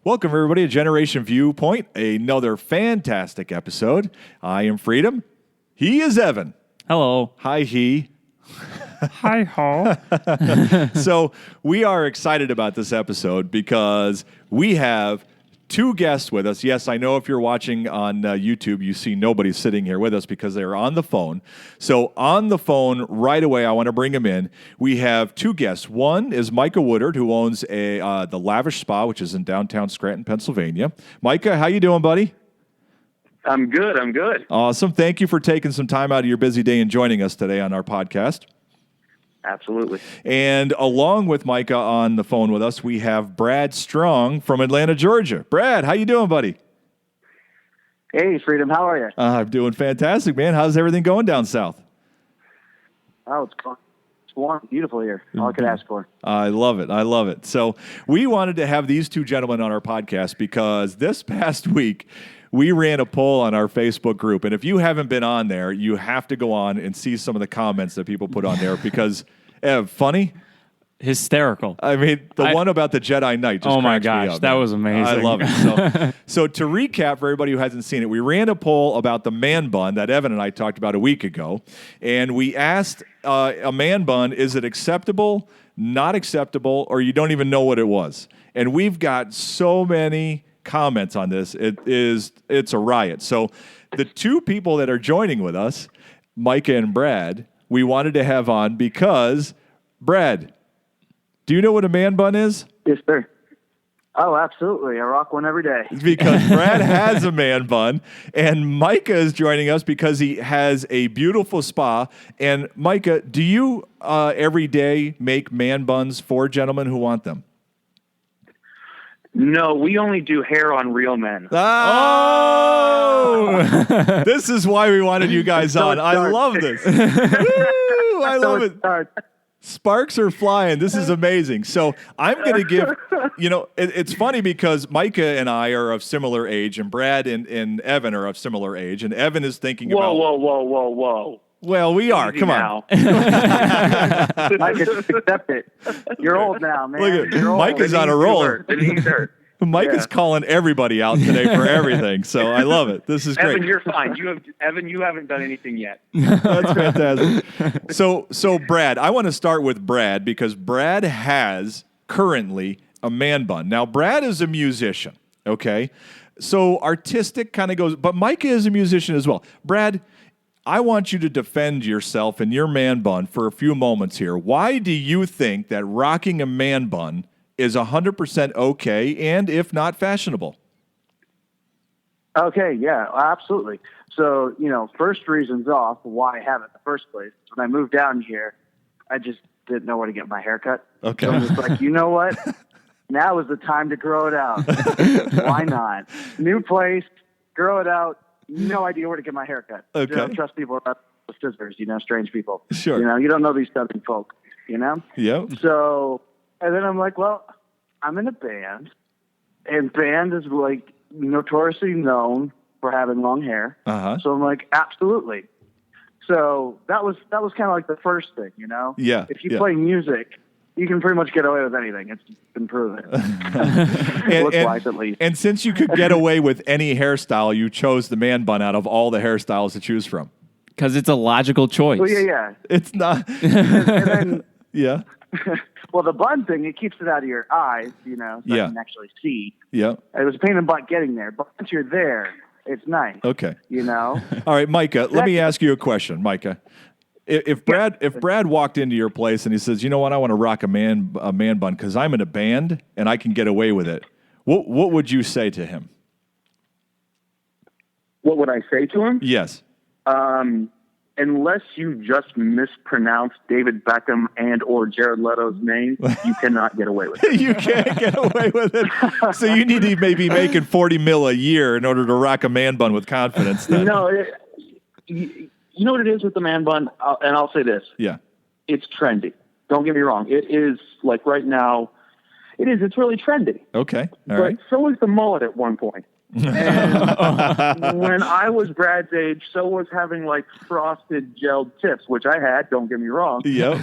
Welcome, everybody, to Generation Viewpoint, another fantastic episode. I am Freedom. He is Evan. Hello. Hi, he. Hi, ho. So we are excited about this episode because we have two guests with us. Yes, I know if you're watching on YouTube, you see nobody sitting here with us because they're on the phone. So on the phone right away, I want to bring them in. We have two guests. One is Micah Woodard, who owns the Lavish Spa, which is in downtown Scranton, Pennsylvania. Micah, how you doing, buddy? I'm good. Awesome. Thank you for taking some time out of your busy day and joining us today on our podcast. Absolutely. And along with Micah on the phone with us, we have Brad Strong from Atlanta, Georgia. Brad, how you doing, buddy? Hey, Freedom. How are you? I'm doing fantastic, man. How's everything going down south? Oh, it's warm, beautiful here. All I could ask for. I love it. So we wanted to have these two gentlemen on our podcast because this past week, we ran a poll on our Facebook group, and if you haven't been on there, you have to go on and see some of the comments that people put on there because, funny? Hysterical. I mean, the one about the Jedi Knight just cracks me up. That was amazing. I love it. So to recap for everybody who hasn't seen it, we ran a poll about the man bun that Evan and I talked about a week ago, and we asked a man bun, is it acceptable, not acceptable, or you don't even know what it was? And we've got so many comments on this. It's a riot. So the two people that are joining with us, Micah and Brad, we wanted to have on because, Brad, do you know what a man bun is? Yes, sir. Oh, absolutely. I rock one every day. Because Brad has a man bun, and Micah is joining us because he has a beautiful spa. And Micah, do you every day make man buns for gentlemen who want them? No, we only do hair on real men. Oh! This is why we wanted you guys on. I love this. Woo! I love it. Sparks are flying. This is amazing. So I'm going to give, it's funny because Micah and I are of similar age, and Brad and Evan are of similar age, and Evan is thinking about... Whoa. Well, we are. Easy Come now. on. I just accept it. You're old now, man. Look at You're old. Micah's on a roll. Micah's Yeah. calling everybody out today for everything. So I love it. This is great. Evan, you're fine. You haven't done anything yet. That's fantastic. So Brad, I want to start with Brad because Brad has currently a man bun. Now, Brad is a musician, okay? So artistic kind of goes, but Micah is a musician as well. Brad, I want you to defend yourself and your man bun for a few moments here. Why do you think that rocking a man bun is 100% okay and, if not, fashionable? Okay, yeah, absolutely. So, first reasons off why I have it in the first place. When I moved down here, I just didn't know where to get my hair cut. Okay. So I was like, you know what? Now is the time to grow it out. Why not? New place, grow it out. No idea where to get my hair cut. Okay. You don't trust people with scissors, strange people. Sure. You don't know these southern folk, Yep. So, and then I'm like, well, I'm in a band, and band is like notoriously known for having long hair. Uh-huh. So I'm like, absolutely. So that was kind of like the first thing, Yeah. If you play music, you can pretty much get away with anything. It's been proven. Look-wise, at least. And since you could get away with any hairstyle, you chose the man bun out of all the hairstyles to choose from. Because it's a logical choice. Well, yeah. It's not. And then, Yeah. well, the bun thing, it keeps it out of your eyes, so you can actually see. Yeah. It was a pain in the butt getting there, but once you're there, it's nice. Okay. All right, Micah, let me ask you a question, Micah. If Brad walked into your place and he says, you know what, I want to rock a man bun because I'm in a band and I can get away with it, what would you say to him? What would I say to him? Yes. Unless you just mispronounce David Beckham and or Jared Leto's name, you cannot get away with it. You can't get away with it. So you need to maybe making $40 million a year in order to rock a man bun with confidence. Then. No, you know what it is with the man bun, and I'll say this. Yeah. It's trendy. Don't get me wrong. It is, like right now, it's really trendy. Okay. All but right. so was the mullet at one point. And when I was Brad's age, so was having like frosted gelled tips, which I had, don't get me wrong. Yep.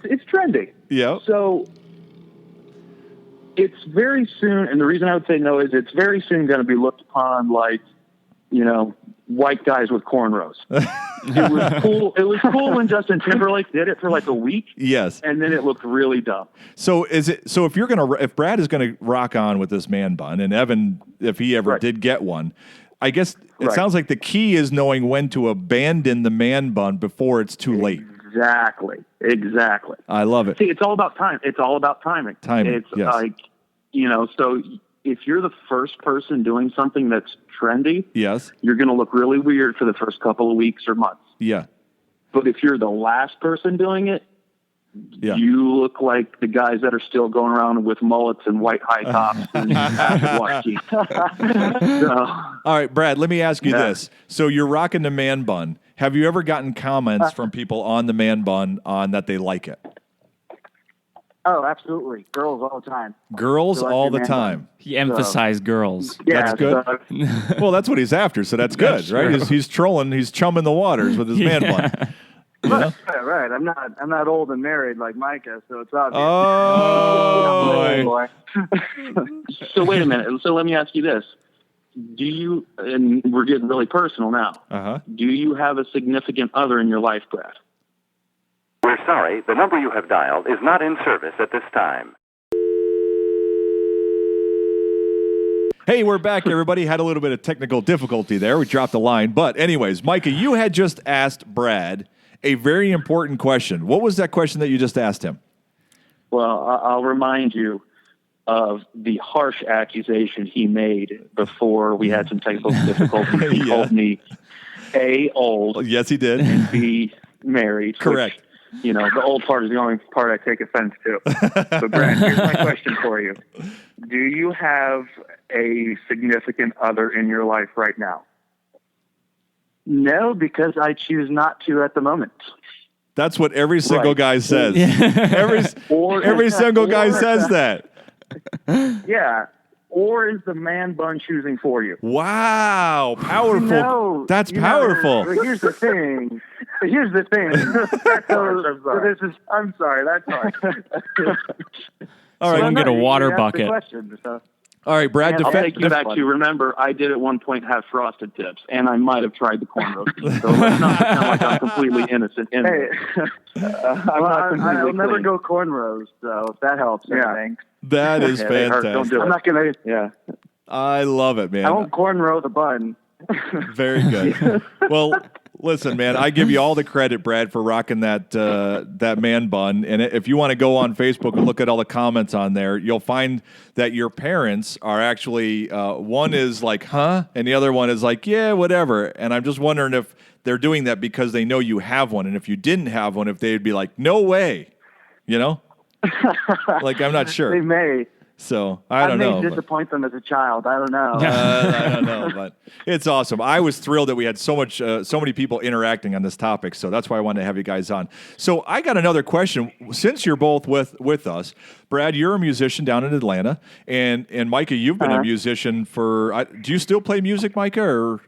It's trendy. Yep. So it's very soon, and the reason I would say no is it's very soon going to be looked upon like, white guys with cornrows. It was cool. It was cool when Justin Timberlake did it for like a week. Yes. And then it looked really dumb. So if Brad is gonna rock on with this man bun, and Evan, if he ever did get one, I guess it sounds like the key is knowing when to abandon the man bun before it's too late. Exactly. I love it. See, it's all about time. It's all about timing. It's like, so if you're the first person doing something that's trendy, yes, you're going to look really weird for the first couple of weeks or months. Yeah. But if you're the last person doing it, you look like the guys that are still going around with mullets and white high tops and acid wash jeans. All right, Brad, let me ask you this. So you're rocking the man bun. Have you ever gotten comments from people on the man bun on that they like it? Oh, absolutely. Girls all the time. Girls all the time. He emphasized girls. That's good. Well, that's what he's after, so that's good, right? He's trolling, he's chumming the waters with his man bun. Right. I'm not old and married like Micah, so it's obvious. Oh, So wait a minute. So let me ask you this. Do you, and we're getting really personal now, do you have a significant other in your life, Brad? We're sorry, the number you have dialed is not in service at this time. Hey, we're back, everybody. Had a little bit of technical difficulty there. We dropped the line. But anyways, Micah, you had just asked Brad a very important question. What was that question that you just asked him? Well, I'll remind you of the harsh accusation he made before we had some technical difficulties. He called me A, old. Yes, he did. And B, married. Correct. Which, the old part is the only part I take offense to. But Brad, here's my question for you. Do you have a significant other in your life right now? No, because I choose not to at the moment. That's what every single guy says. Or every single guy says that. Yeah. Or is the man bun choosing for you? Wow. Powerful. No, That's powerful. Here's the thing. I'm sorry. That's hard. All So right. you can get a water bucket. All right, Brad. I'll take you back to, remember, I did at one point have frosted tips, and I might have tried the cornrows. So let's not pretend like I'm completely innocent. I'll never go cornrows, so if that helps anything. That is fantastic. Don't do it. I'm not going to. Yeah. I love it, man. I won't cornrow the bun. Very good. Well, listen, man, I give you all the credit, Brad, for rocking that man bun. And if you want to go on Facebook and look at all the comments on there, you'll find that your parents are actually, one is like, huh? And the other one is like, yeah, whatever. And I'm just wondering if they're doing that because they know you have one. And if you didn't have one, if they'd be like, no way, Like, I'm not sure. They may. So I don't know. I may disappoint them as a child. I don't know. I don't know, but it's awesome. I was thrilled that we had so many people interacting on this topic. So that's why I wanted to have you guys on. So I got another question. Since you're both with us, Brad, you're a musician down in Atlanta, and Micah, you've been a musician for. Do you still play music, Micah? Or?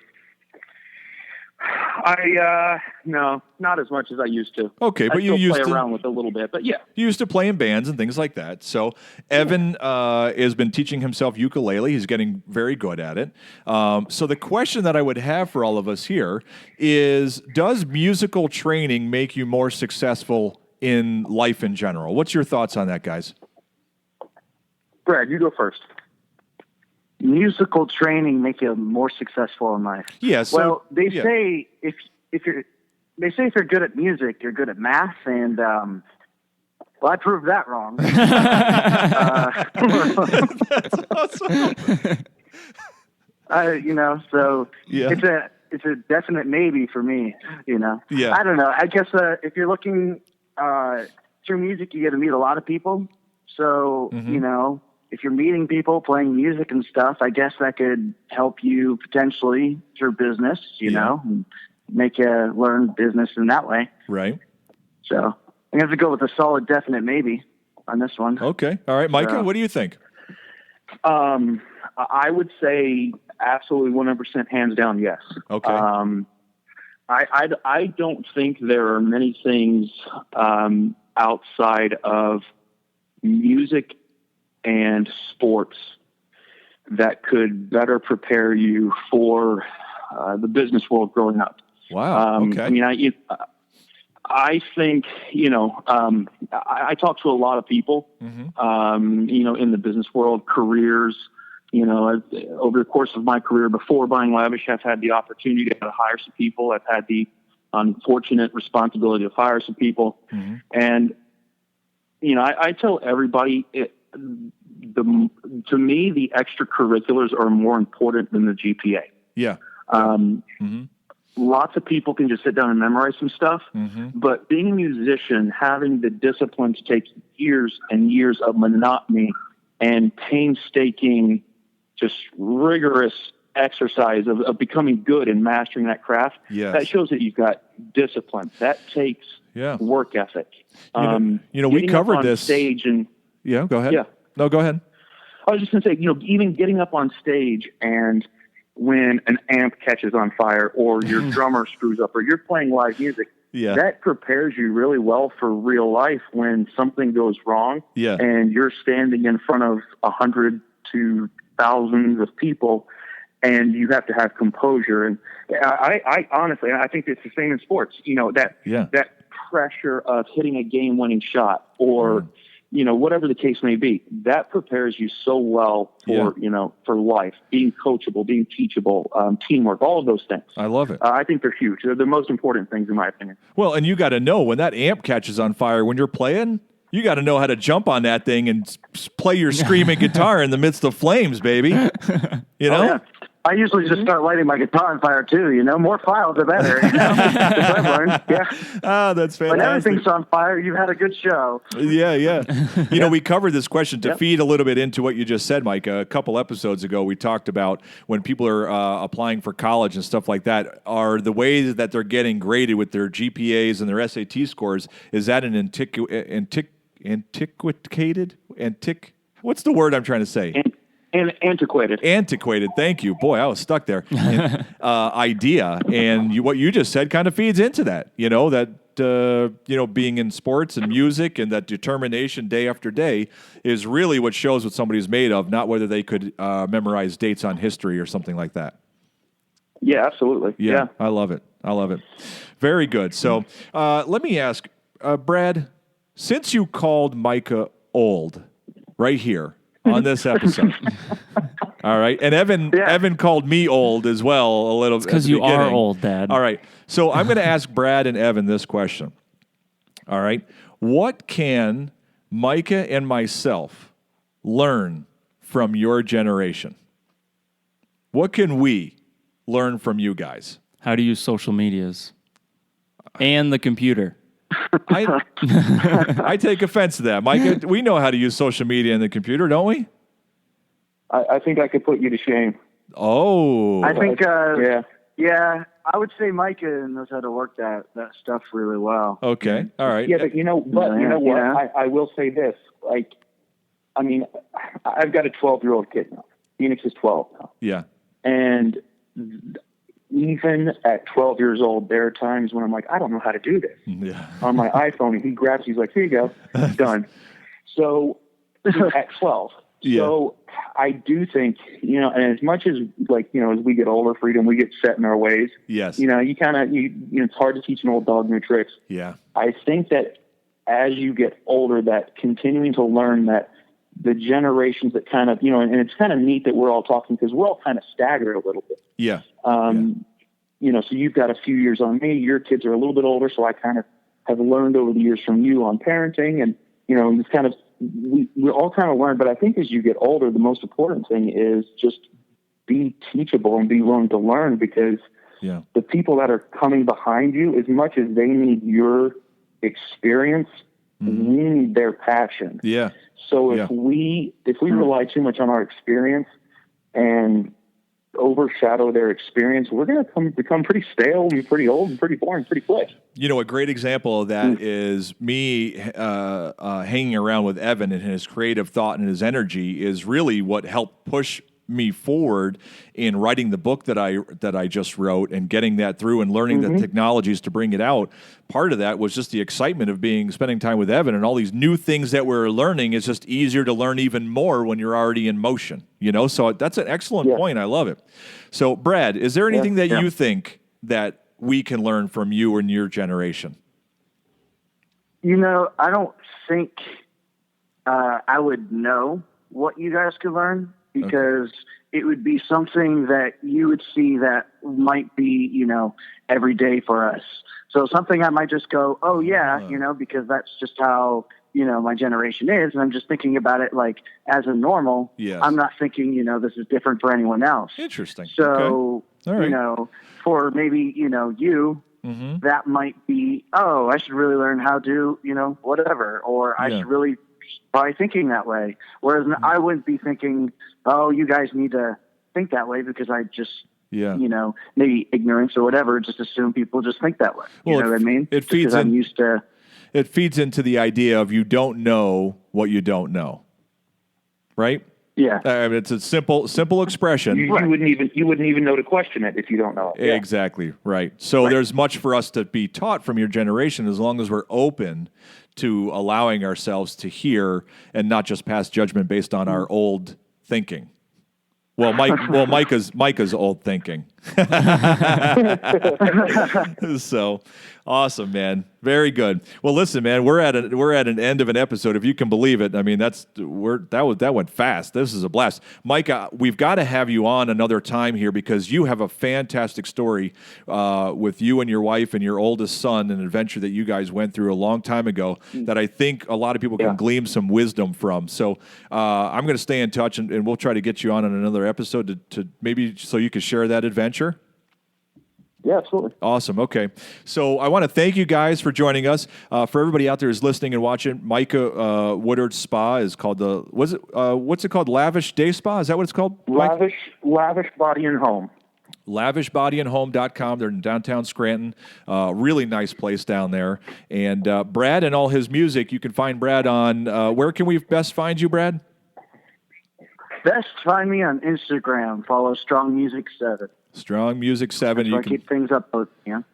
No, not as much as I used to. Okay, but I you used play to around with a little bit, but yeah. You used to play in bands and things like that. So Evan has been teaching himself ukulele. He's getting very good at it. So the question that I would have for all of us here is, does musical training make you more successful in life in general? What's your thoughts on that, guys? Brad, you go first. Musical training make you more successful in life. Yeah. So, they say if you're good at music, you're good at math, and well, I proved that wrong. That's awesome. So it's a definite maybe for me. Yeah. I don't know. I guess if you're looking through music, you get to meet a lot of people. So if you're meeting people, playing music and stuff, I guess that could help you potentially through business, and make you learn business in that way. Right. So I'm going to have to go with a solid definite maybe on this one. Okay. All right. Micah, what do you think? I would say absolutely 100% hands down yes. Okay. I don't think there are many things outside of music and sports that could better prepare you for the business world growing up. Wow. Okay. I mean, I think, I talk to a lot of people, in the business world, careers, over the course of my career before buying Lavish, I've had the opportunity to hire some people. I've had the unfortunate responsibility to fire some people. Mm-hmm. And, I tell everybody to me, the extracurriculars are more important than the GPA. Yeah. Lots of people can just sit down and memorize some stuff, but being a musician, having the discipline to take years and years of monotony and painstaking, just rigorous exercise of becoming good and mastering that craft, that shows that you've got discipline. That takes work ethic. We covered this stage and go ahead. Yeah. No, go ahead. I was just going to say, even getting up on stage and when an amp catches on fire or your drummer screws up or you're playing live music, that prepares you really well for real life when something goes wrong and you're standing in front of 100 to thousands of people and you have to have composure. And I honestly, I think it's the same in sports, that pressure of hitting a game-winning shot or whatever the case may be, that prepares you so well for, for life, being coachable, being teachable, teamwork, all of those things. I love it. I think they're huge. They're the most important things in my opinion. Well, and you got to know when that amp catches on fire, when you're playing, you got to know how to jump on that thing and play your screaming guitar in the midst of flames, baby. Oh, yeah. I usually just start lighting my guitar on fire too. More files the better. I've learned. Yeah. Ah, that's fantastic. When everything's on fire, you've had a good show. Yeah. We covered this question to feed a little bit into what you just said, Mike. A couple episodes ago, we talked about when people are applying for college and stuff like that, are the ways that they're getting graded with their GPAs and their SAT scores, is that an antiquated? What's the word I'm trying to say? Antiquated. Thank you. Boy, I was stuck there. Idea. And what you just said kind of feeds into that, being in sports and music and that determination day after day is really what shows what somebody's made of, not whether they could memorize dates on history or something like that. Yeah, absolutely. Yeah. I love it. Very good. So let me ask, Brad, since you called Micah old right here, on this episode. All right. And Evan called me old as well a little bit. Because you are old, Dad. All right. So I'm going to ask Brad and Evan this question. All right. What can Micah and myself learn from your generation? What can we learn from you guys? How to use social medias and the computer. I take offense to that. Micah, we know how to use social media and the computer, don't we? I think I could put you to shame. Oh. I think, I would say Micah knows how to work that stuff really well. Okay. All right. Yeah, but you know what? I will say this. I've got a 12-year-old kid now. Phoenix is 12 now. Yeah. And even at 12 years old, there are times when I'm like, I don't know how to do this. Yeah. On my iPhone, and he's like, here you go, done. So at 12. Yeah. So I do think, and as much as as we get older, freedom, we get set in our ways. Yes. It's hard to teach an old dog new tricks. Yeah. I think that as you get older, that continuing to learn that the generations that kind of, and it's kind of neat that we're all talking because we're all kind of staggered a little bit. Yeah. So you've got a few years on me, your kids are a little bit older. So I kind of have learned over the years from you on parenting and, it's kind of, we all kind of learn, but I think as you get older, the most important thing is just be teachable and be willing to learn because the people that are coming behind you, as much as they need your experience, we need their passion. Yeah. So if we rely too much on our experience and overshadow their experience, we're going to become pretty stale and pretty old and pretty boring pretty quick. A great example of that is me hanging around with Evan and his creative thought and his energy is really what helped push me forward in writing the book that I just wrote and getting that through and learning the technologies to bring it out. Part of that was just the excitement of spending time with Evan and all these new things that we're learning. It's just easier to learn even more when you're already in motion, So that's an excellent point. I love it. So, Brad, is there anything that you think that we can learn from you and your generation? I don't think I would know what you guys could learn, because it would be something that you would see that might be, every day for us. So something I might just go, oh yeah, because that's just how, my generation is. And I'm just thinking about it like as a normal. Yes. I'm not thinking, this is different for anyone else. Interesting. So, okay. All right. For maybe, you, that might be, oh, I should really learn how to, whatever, or I should really by thinking that way. Whereas I wouldn't be thinking, oh, you guys need to think that way, because I just, maybe ignorance or whatever, just assume people just think that way. Well, you know what I mean? It feeds I'm used to. It feeds into the idea of you don't know what you don't know, right? Yeah. It's a simple expression. You wouldn't even know to question it if you don't know it. Yeah. Exactly, right. So there's much for us to be taught from your generation, as long as we're open to allowing ourselves to hear and not just pass judgment based on our old thinking. Well, Micah's old thinking. So awesome, man. Very good. Well, listen, man, we're at an end of an episode, if you can believe it. I mean, that went fast. This is a blast. Micah, we've got to have you on another time here, because you have a fantastic story with you and your wife and your oldest son, an adventure that you guys went through a long time ago that I think a lot of people can glean some wisdom from. So I'm going to stay in touch, and we'll try to get you on another episode to maybe so you can share that adventure. Yeah, absolutely. Awesome. Okay. So I want to thank you guys for joining us. For everybody out there who's listening and watching, Micah Woodard Spa is called what's it called? Lavish Day Spa? Is that what it's called? Lavish Body and Home. LavishBodyandHome.com. They're in downtown Scranton. Really nice place down there. And Brad and all his music, you can find Brad on, where can we best find you, Brad? Best find me on Instagram. Follow Strong Music 7. Strong Music 7. You can keep things up.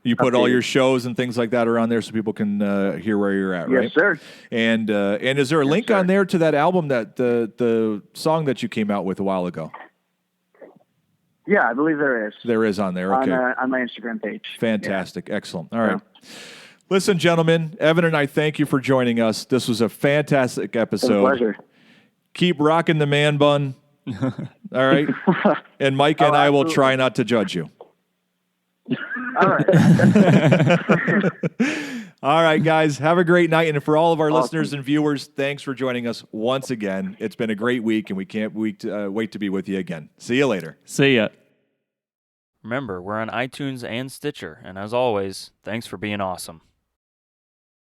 You put all your shows and things like that around there so people can hear where you're at, right? Yes, sir. And is there a link on there to that album, that the song that you came out with a while ago? Yeah, I believe there is. There is on there. Okay. On my Instagram page. Fantastic. Yeah. Excellent. All right. Listen, gentlemen, Evan and I thank you for joining us. This was a fantastic episode. It's a pleasure. Keep rocking the man bun. All right. And Mike and I will try not to judge you. All right. All right, guys. Have a great night. And for all of our listeners and viewers, thanks for joining us once again. It's been a great week, and we can't wait to be with you again. See you later. See ya. Remember, we're on iTunes and Stitcher. And as always, thanks for being awesome.